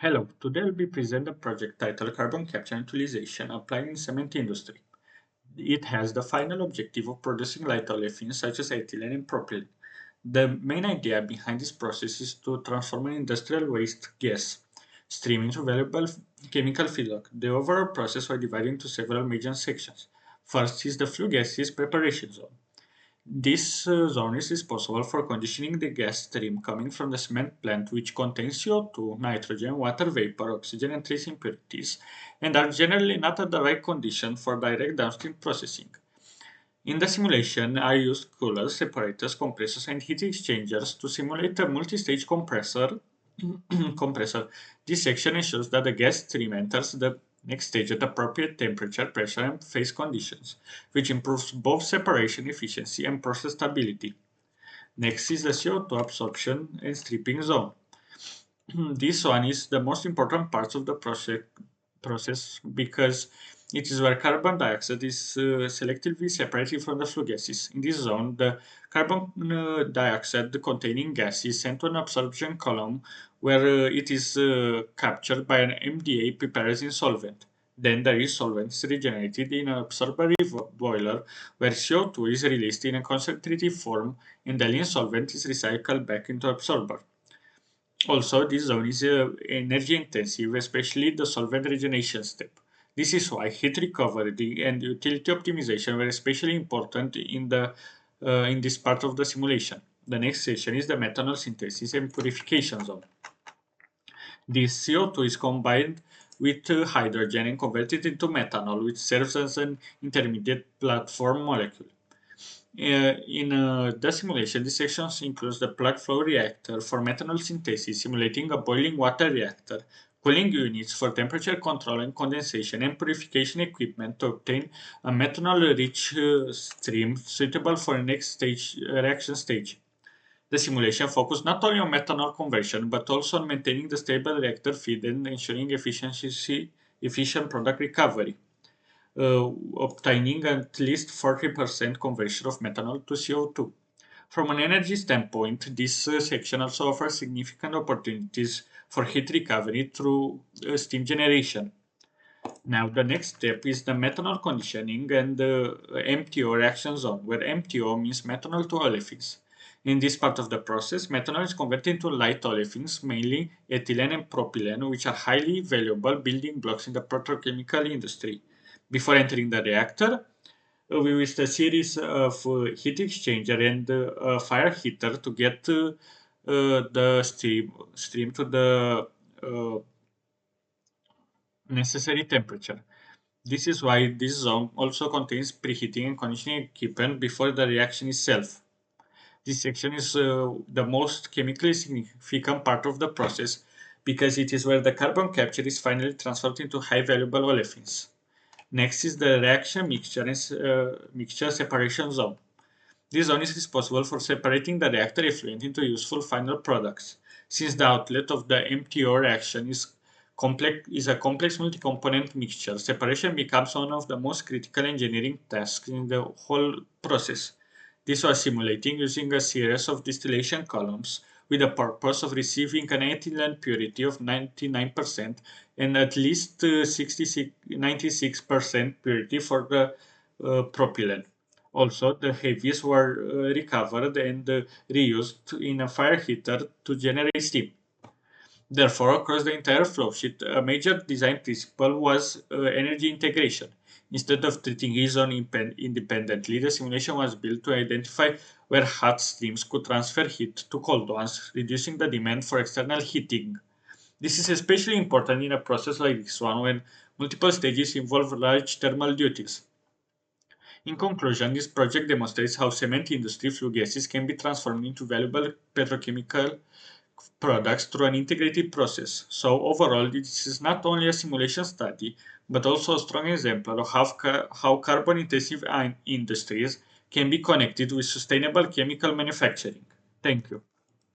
Hello, today I'll be presenting a project titled Carbon Capture and Utilization Applied in Cement Industry. It has the final objective of producing light olefins such as ethylene and propylene. The main idea behind this process is to transform an industrial waste gas stream into valuable chemical feedstock. The overall process was divided into several major sections. First is the flue gases preparation zone. This zone is responsible for conditioning the gas stream coming from the cement plant, which contains CO2, nitrogen, water vapor, oxygen, and trace impurities, and are generally not at the right condition for direct downstream processing. In the simulation, I used coolers, separators, compressors, and heat exchangers to simulate a multi-stage compressor. This section ensures that the gas stream enters the next stage at appropriate temperature, pressure, and phase conditions, which improves both separation efficiency and process stability. Next is the CO2 absorption and stripping zone. This one is the most important part of the process because it is where carbon dioxide is selectively separated from the flue gases. In this zone, the carbon dioxide containing gas is sent to an absorption column where it is captured by an MDA prepared in solvent. Then the resolvent is regenerated in an absorber boiler where CO2 is released in a concentrated form and the lean solvent is recycled back into absorber. Also, this zone is energy intensive, especially the solvent regeneration step. This is why heat recovery and utility optimization were especially important in this part of the simulation. The next section is the methanol synthesis and purification zone. This CO2 is combined with hydrogen and converted into methanol, which serves as an intermediate platform molecule. In the simulation, this section includes the plug flow reactor for methanol synthesis, simulating a boiling water reactor, cooling units for temperature control and condensation, and purification equipment to obtain a methanol-rich stream suitable for the next reaction stage. The simulation focused not only on methanol conversion, but also on maintaining the stable reactor feed and ensuring efficient product recovery, obtaining at least 40% conversion of methanol to CO2. From an energy standpoint, this section also offers significant opportunities for heat recovery through steam generation. Now, the next step is the methanol conditioning and the MTO reaction zone, where MTO means methanol to olefins. In this part of the process, methanol is converted into light olefins, mainly ethylene and propylene, which are highly valuable building blocks in the petrochemical industry. Before entering the reactor, we used a series of heat exchanger and a fire heater to get the stream to the necessary temperature. This is why this zone also contains preheating and conditioning equipment before the reaction itself. This section is the most chemically significant part of the process because it is where the carbon capture is finally transferred into high valuable olefins. Next is the reaction mixture separation zone. This zone is responsible for separating the reactor effluent into useful final products. Since the outlet of the MTO reaction is a complex multi-component mixture, separation becomes one of the most critical engineering tasks in the whole process. This was simulating using a series of distillation columns with the purpose of receiving an ethylene purity of 99% and at least 96% purity for the propylene. Also, the heavies were recovered and reused in a fire heater to generate steam. Therefore, across the entire flowsheet, a major design principle was energy integration. Instead of treating each zone independently, the simulation was built to identify where hot streams could transfer heat to cold ones, reducing the demand for external heating. This is especially important in a process like this one when multiple stages involve large thermal duties. In conclusion, this project demonstrates how cement industry flue gases can be transformed into valuable petrochemical products through an integrated process. So overall, this is not only a simulation study, but also a strong example of how carbon-intensive industries can be connected with sustainable chemical manufacturing. Thank you.